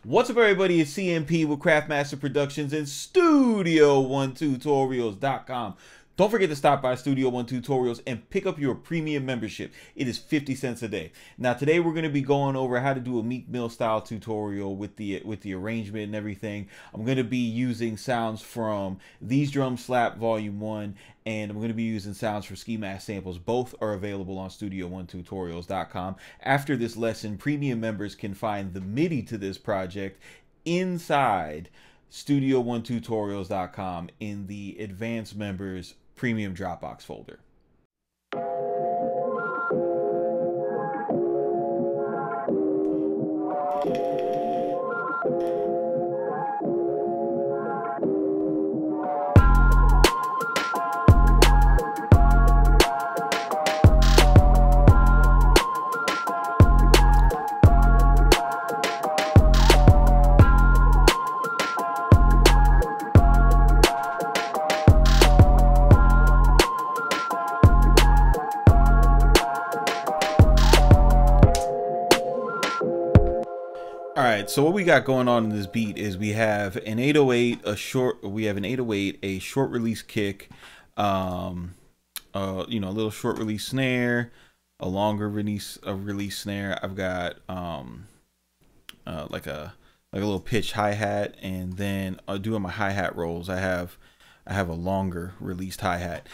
What's up, everybody? It's CMP with Craftmaster Productions and Studio One Tutorials.com. Don't forget to stop by Studio One Tutorials and pick up your premium membership. It is 50 cents a day. Now, today we're going to be going over how to do a Meek Mill style tutorial with the arrangement and everything. I'm going to be using sounds from These Drums Slap Volume 1, and I'm going to be using sounds for Ski Mask samples. Both are available on Studio1Tutorials.com. After this lesson, premium members can find the MIDI to this project inside Studio1Tutorials.com in the advanced members premium Dropbox folder. All right, so what we got going on in this beat is we have an 808, a short release kick, a little short release snare, a longer release snare. I've got like a little pitch hi-hat, and then doing my hi-hat rolls, I have a longer released hi-hat.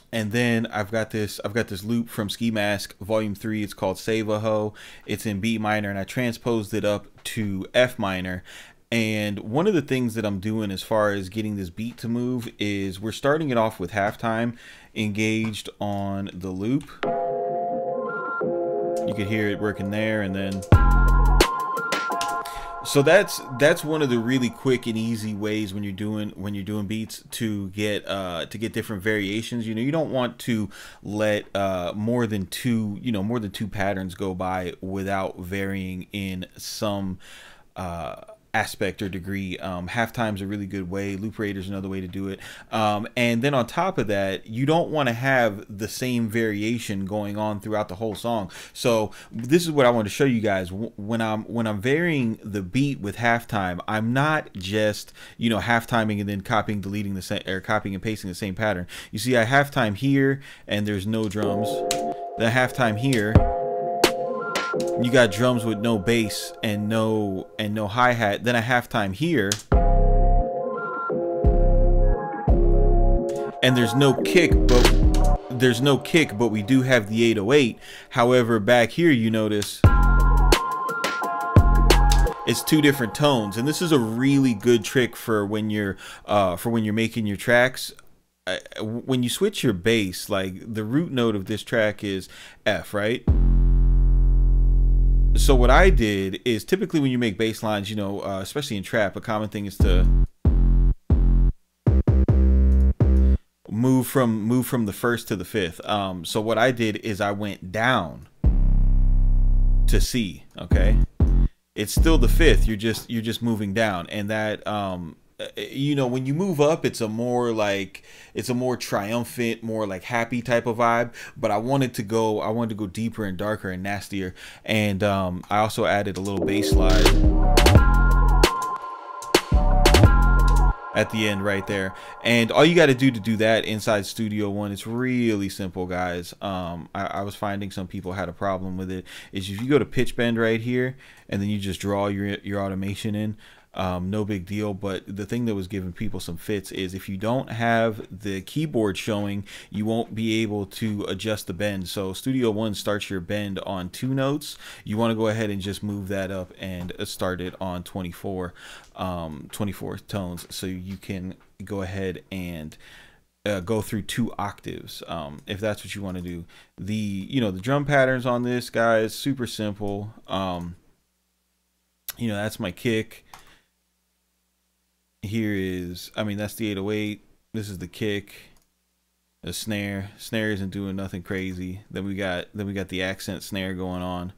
And then I've got this loop from Ski Mask Volume 3. It's called Save a Ho. It's in B minor, and I transposed it up to F minor. And one of the things that I'm doing as far as getting this beat to move is we're starting it off with halftime engaged on the loop. You can hear it working there, and then so that's one of the really quick and easy ways when you're doing beats to get different variations. You don't want to let more than two patterns go by without varying in some aspect or degree. Halftime's a really good way. Loop rater's another way to do it. And then on top of that, you don't want to have the same variation going on throughout the whole song. So this is what I want to show you guys. When I'm varying the beat with halftime, I'm not just halftiming and then copying and pasting the same pattern. You see, I halftime here and there's no drums. Then halftime here, you got drums with no bass and no hi-hat. Then a halftime here, and there's no kick, but we do have the 808. However, back here you notice it's two different tones, and this is a really good trick for when you're making your tracks. When you switch your bass, like the root note of this track is F, right? So what I did is, typically when you make bass lines, especially in trap, a common thing is to move from the first to the fifth. So what I did is I went down to C. Okay, it's still the fifth. You're just moving down, and that when you move up, it's a more triumphant, more like happy type of vibe. But I wanted to go deeper and darker and nastier. And I also added a little bass slide at the end right there. And all you got to do that inside Studio One, it's really simple, guys. I was finding some people had a problem with it. Is if you go to pitch bend right here and then you just draw your automation in. No big deal. But the thing that was giving people some fits is if you don't have the keyboard showing, you won't be able to adjust the bend. So Studio One starts your bend on 2 notes. You want to go ahead and just move that up and start it on 24 tones, so you can go ahead and go through 2 octaves if that's what you want to do. The drum patterns on this, guys, super simple. That's my kick. Here is, that's the 808. This is the kick. The snare isn't doing nothing crazy. Then we got the accent snare going on.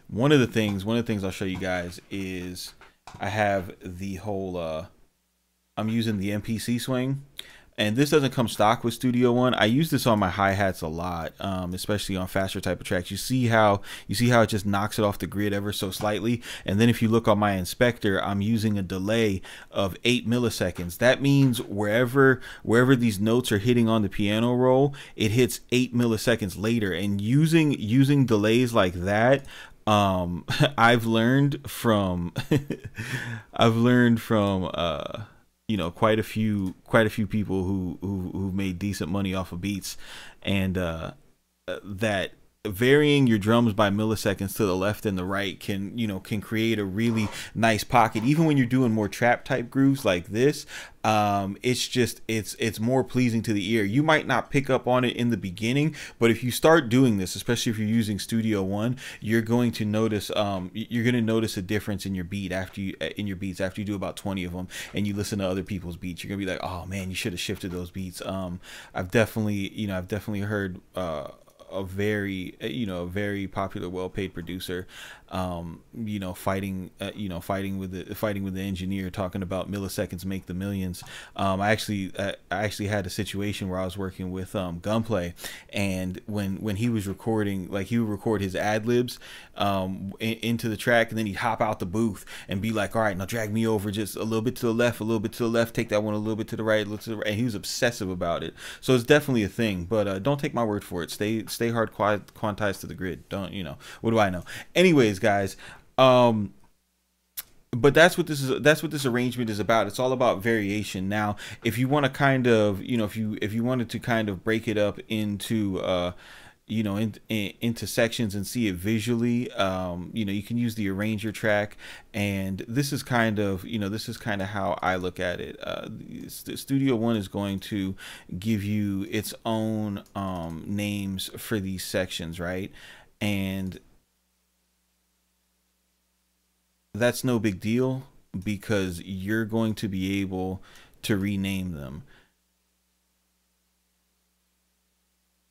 One of the things I'll show you guys is I have the whole I'm using the MPC swing. And this doesn't come stock with Studio One. I use this on my hi-hats a lot, especially on faster type of tracks. You see how it just knocks it off the grid ever so slightly. And then if you look on my inspector, I'm using a delay of 8 milliseconds. That means wherever these notes are hitting on the piano roll, it hits 8 milliseconds later. And using delays like that, I've learned from you know, quite a few people who made decent money off of beats, and that varying your drums by milliseconds to the left and the right can create a really nice pocket, even when you're doing more trap type grooves like this. It's more pleasing to the ear. You might not pick up on it in the beginning, but if you start doing this, especially if you're using Studio One, you're going to notice a difference in your beats after you do about 20 of them and you listen to other people's beats. You're gonna be like, oh man, you should have shifted those beats. I've definitely heard a very popular, well-paid producer, fighting with the engineer, talking about milliseconds make the millions. I actually had a situation where I was working with Gunplay, and when he was recording, like, he would record his ad libs into the track, and then he'd hop out the booth and be like, all right, now drag me over just a little bit to the left, a little bit to the left, take that one a little bit to the right, and he was obsessive about it. So it's definitely a thing, but don't take my word for it. Stay hard quantized to the grid. Don't, what do I know? Anyways, guys, but that's what this arrangement is about. It's all about variation. Now, if you want to kind of, if you wanted to kind of break it up into into sections and see it visually, you can use the arranger track, and this is kind of how I look at it. Studio One is going to give you its own names for these sections, right? And that's no big deal, because you're going to be able to rename them.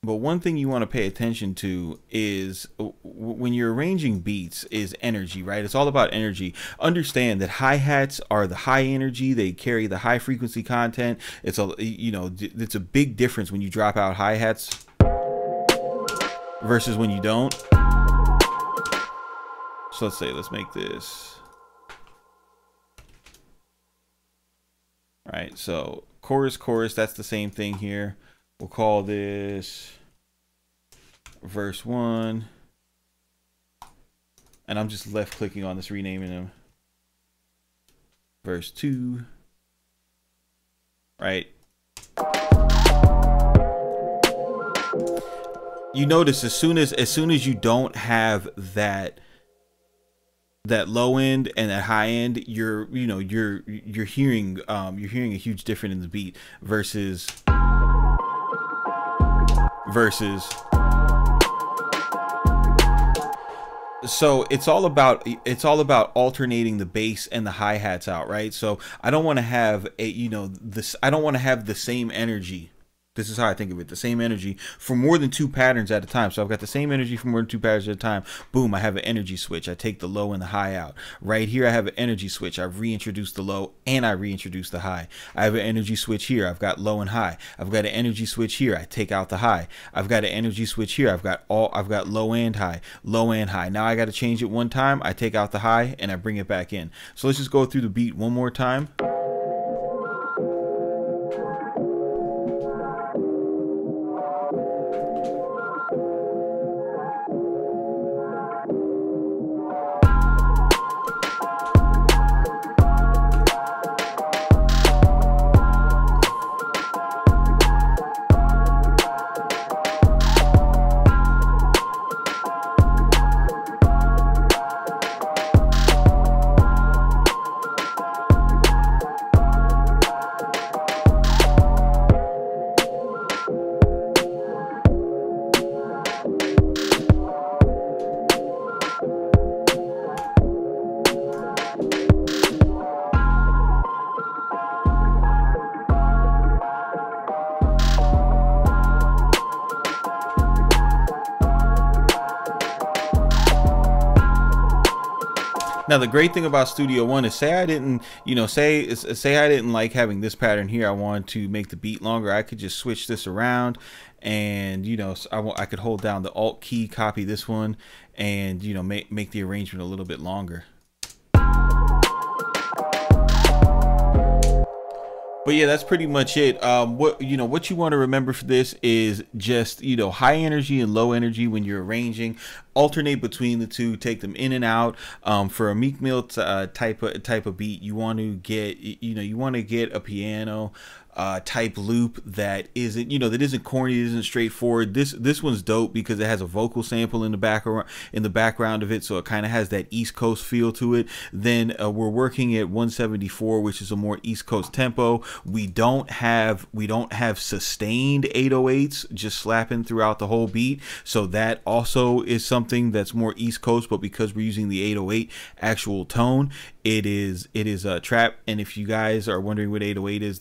But one thing you want to pay attention to is when you're arranging beats is energy, right? It's all about energy. Understand that hi-hats are the high energy. They carry the high frequency content. It's a big difference when you drop out hi-hats versus when you don't. So let's make this. All right, so chorus, that's the same thing here. We'll call this verse 1. And I'm just left clicking on this, renaming them. Verse 2. Right. You notice as soon as you don't have that low end and that high end, you're hearing a huge difference in the beat versus so it's all about alternating the bass and the hi-hats out, right? So I don't want to have I don't want to have the same energy. This is how I think of it. The same energy for more than 2 patterns at a time. So I've got the same energy for more than 2 patterns at a time. Boom, I have an energy switch. I take the low and the high out. Right here, I have an energy switch. I've reintroduced the low and I reintroduced the high. I have an energy switch here. I've got low and high. I've got an energy switch here. I take out the high. I've got an energy switch here. I've got low and high, low and high. Now I got to change it one time. I take out the high and I bring it back in. So let's just go through the beat one more time. Now the great thing about Studio One is, say I didn't, say I didn't like having this pattern here. I wanted to make the beat longer. I could just switch this around, and I could hold down the Alt key, copy this one, and make the arrangement a little bit longer. But yeah, that's pretty much it. What you want to remember for this is just high energy and low energy when you're arranging. Alternate between the two, take them in and out. For a Meek Mill type of beat, you want to get a piano type loop that isn't corny, isn't straightforward. This one's dope because it has a vocal sample in the background of it, so it kind of has that East Coast feel to it. Then we're working at 174, which is a more East Coast tempo. We don't have sustained 808s just slapping throughout the whole beat, so that also is something that's more East Coast. But because we're using the 808 actual tone, it is a trap. And if you guys are wondering what 808 is,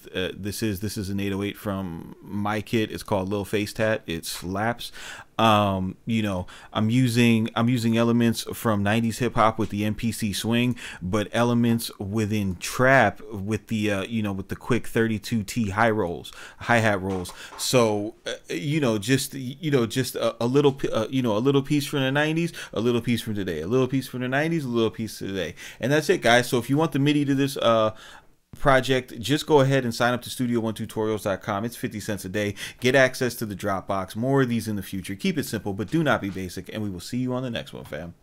this is an 808 from my kit. It's called Lil Face Tat. It slaps. I'm using elements from 90s hip hop with the MPC swing, but elements within trap with the with the quick 32T hi-hat rolls. So just a little piece from the 90s, a little piece from today, a little piece from the 90s, a little piece today, and that's it, guys. So if you want the MIDI to this project, just go ahead and sign up to studio1tutorials.com. It's 50 cents a day. Get access to the Dropbox. More of these in the future. Keep it simple, but do not be basic, and we will see you on the next one, fam.